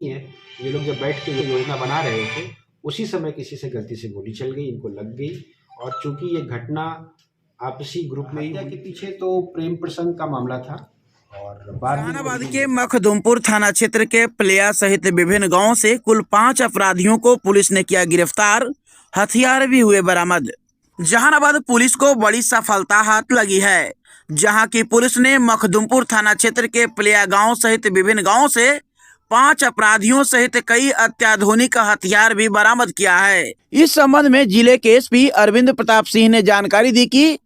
है। ये लोग जब बैठ के ये योजना बना रहे थे, उसी समय किसी से गलती से गोली चल गई, इनको लग गई। और चूंकि ये घटना आपसी ग्रुप में हत्या के पीछे तो प्रेम प्रसंग का मामला था और बाद में जहानाबाद के मखदुमपुर थाना क्षेत्र के प्लिया सहित विभिन्न गांवों से कुल 5 अपराधियों को पुलिस ने किया गिरफ्तार, हथियार भी हुए बरामद। जहानाबाद पुलिस को बड़ी सफलता हाथ लगी है, जहां की पुलिस ने मखदुमपुर थाना क्षेत्र के प्लिया गांव सहित विभिन्न गांवों से 5 अपराधियों सहित कई अत्याधुनिक हथियार भी बरामद किया है। इस संबंध में जिले के एसपी अरविंद प्रताप सिंह ने जानकारी दी कि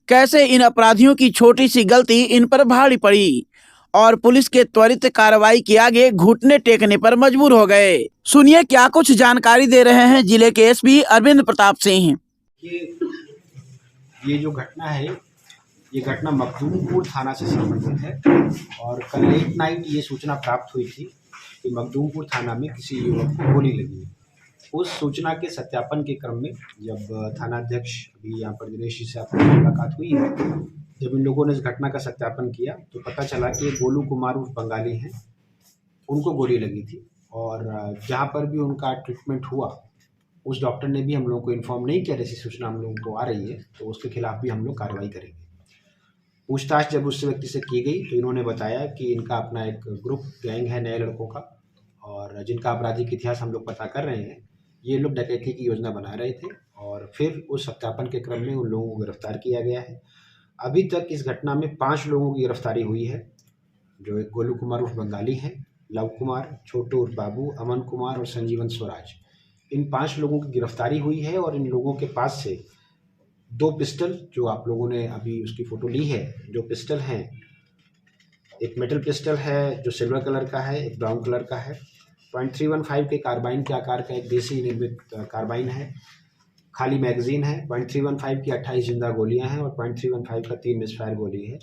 कैसे इन अपराधियों की छोटी सी गलती इन पर भारी पड़ी और पुलिस के त्वरित कार्रवाई के आगे घुटने टेकने पर मजबूर हो गए। सुनिए क्या कुछ जानकारी दे रहे हैं जिले के एसपी अरविंद प्रताप सिंह। ये जो घटना है, ये घटना मखदूमपुर थाना से संबंधित है और कल लेट नाइट ये सूचना प्राप्त हुई थी कि मखदूमपुर थाना में किसी युवक को गोली लगी है। उस सूचना के सत्यापन के क्रम में जब थानाध्यक्ष अभी यहाँ पर दिनेश जी से आपकी मुलाकात हुई है, जब इन लोगों ने इस घटना का सत्यापन किया तो पता चला कि गोलू कुमार उर्फ बंगाली हैं, उनको गोली लगी थी और जहाँ पर भी उनका ट्रीटमेंट हुआ उस डॉक्टर ने भी हम लोगों को इन्फॉर्म नहीं किया। जैसी सूचना हम लोगों को आ रही है तो उसके खिलाफ भी हम लोग कार्रवाई करेंगे। पूछताछ जब उस व्यक्ति से की गई तो इन्होंने बताया कि इनका अपना एक ग्रुप गैंग है नए लड़कों का और जिनका आपराधिक इतिहास हम लोग पता कर रहे हैं। ये लोग डकैती की योजना बना रहे थे और फिर उस सत्यापन के क्रम में उन लोगों को गिरफ्तार किया गया है। अभी तक इस घटना में 5 लोगों की गिरफ्तारी हुई है, जो एक गोलू कुमार उर्फ बंगाली है, लव कुमार, छोटू उर्फ बाबू, अमन कुमार और संजीवन स्वराज। इन 5 लोगों की गिरफ्तारी हुई है और इन लोगों के पास से 2 पिस्टल, जो आप लोगों ने अभी उसकी फ़ोटो ली है, जो पिस्टल हैं, एक मेटल पिस्टल है जो सिल्वर कलर का है, एक ब्राउन कलर का है, .315 के कार्बाइन के आकार का एक देसी निर्मित कार्बाइन है, खाली मैगजीन है, .315 की 28 जिंदा गोलियां हैं और .315 का 3 मिसफायर गोली है।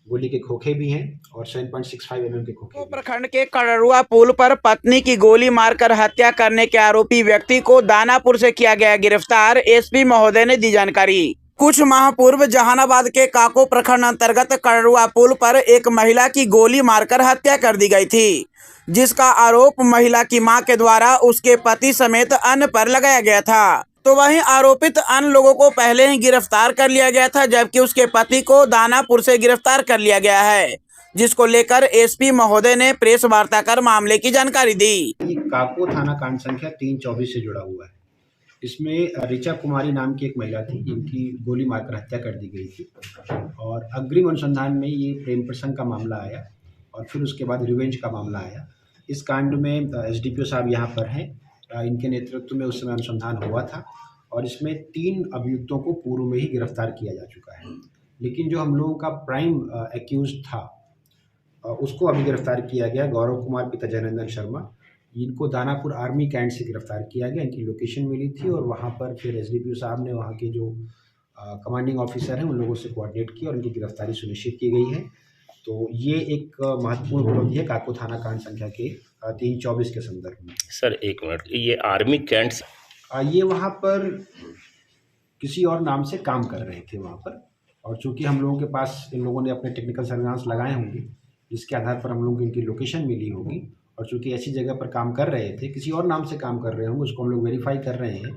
गोली के खोखे भी हैं और 7.65 mm के खोखे। प्रखंड के कड़रुआ पुल पर पत्नी की गोली मारकर हत्या करने के आरोपी व्यक्ति को दानापुर से किया गया गिरफ्तार, एसपी महोदय ने दी जानकारी। कुछ माह पूर्व जहानाबाद के काको प्रखंड अंतर्गत कड़रुआ पुल पर एक महिला की गोली मारकर हत्या कर दी गई थी, जिसका आरोप महिला की मां के द्वारा उसके पति समेत अन्य पर लगाया गया था। तो वहीं आरोपित अन्य लोगों को पहले ही गिरफ्तार कर लिया गया था, जबकि उसके पति को दानापुर से गिरफ्तार कर लिया गया है, जिसको लेकर एसपी महोदय ने प्रेस वार्ता कर मामले की जानकारी दी। काको थाना कांड संख्या 324 से जुड़ा हुआ है। इसमें ऋचा कुमारी नाम की एक महिला थी जिनकी गोली मारकर हत्या कर दी गई थी और अग्रिम अनुसंधान में ये प्रेम प्रसंग का मामला आया और फिर उसके बाद रिवेंज का मामला आया। इस कांड में एसडीपीओ साहब यहाँ पर हैं, इनके नेतृत्व में उस समय अनुसंधान हुआ था और इसमें 3 अभियुक्तों को पूर्व में ही गिरफ्तार किया जा चुका है। लेकिन जो हम लोगों का प्राइम एक्यूज था उसको अभी गिरफ्तार किया गया, गौरव कुमार पिता जयनंदन शर्मा। इनको दानापुर आर्मी कैंट से गिरफ्तार किया गया। इनकी लोकेशन मिली थी और वहाँ पर फिर एसडीपीओ साहब ने वहाँ के जो कमांडिंग ऑफिसर हैं उन लोगों से कोऑर्डिनेट किया और उनकी गिरफ्तारी सुनिश्चित की गई है। तो ये एक महत्वपूर्ण उपलब्धि है काको थाना कांड संख्या के 324 के संदर्भ में। सर एक मिनट, ये आर्मी कैंट ये वहाँ पर किसी और नाम से काम कर रहे थे वहाँ पर, और चूंकि हम लोगों के पास इन लोगों ने अपने टेक्निकल सर्विलांस लगाए होंगे जिसके आधार पर हम लोगों को इनकी लोकेशन मिली होगी और चूंकि ऐसी जगह पर काम कर रहे थे, किसी और नाम से काम कर रहे होंगे, उसको हम लोग वेरीफाई कर रहे हैं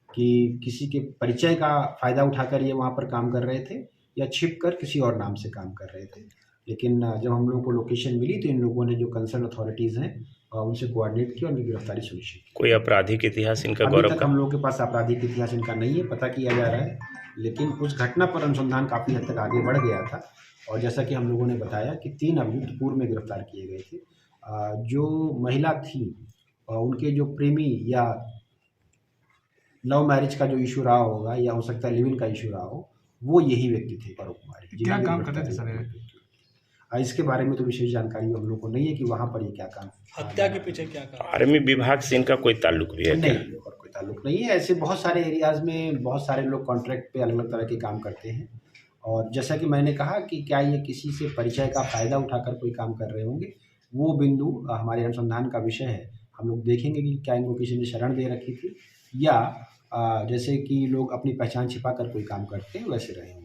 कि किसी के परिचय का फ़ायदा उठाकर ये वहाँ पर काम कर रहे थे या छिप कर किसी और नाम से काम कर रहे थे। लेकिन जब हम लोगों को लोकेशन मिली तो इन लोगों ने जो कंसर्न अथॉरिटीज़ हैं उनसे कोऑर्डिनेट किया, उनकी गिरफ्तारी सुनिश्चित की। कोई आपराधिक इतिहास इनका अभी गौरव तक हम लोगों के पास आपराधिक इतिहास इनका नहीं है, पता किया जा रहा है, लेकिन उस घटना पर अनुसंधान काफ़ी हद तक आगे बढ़ गया था और जैसा कि हम लोगों ने बताया कि 3 अभियुक्त पूर्व में गिरफ्तार किए गए थे। जो महिला थी उनके जो प्रेमी या लव मैरिज का जो इशू रहा होगा या हो सकता है लिव इन का इशू रहा हो, वो यही व्यक्ति थे गौरव कुमार। क्या काम करते थे सर? इसके बारे में तो विशेष जानकारी हम लोग को नहीं है कि वहाँ पर ये क्या काम, हत्या के पीछे क्या काम? आर्मी विभाग से इनका कोई ताल्लुक भी है? नहीं, और कोई ताल्लुक नहीं है। ऐसे बहुत सारे एरियाज़ में बहुत सारे लोग कॉन्ट्रैक्ट पे अलग अलग तरह के काम करते हैं और जैसा कि मैंने कहा कि क्या ये किसी से परिचय का फ़ायदा उठाकर कोई काम कर रहे होंगे, वो बिंदु हमारे अनुसंधान का विषय है। हम लोग देखेंगे कि क्या इनको किसी ने शरण दे रखी थी या जैसे कि लोग अपनी पहचान छिपा कर कोई काम करते हैं वैसे रहे होंगे।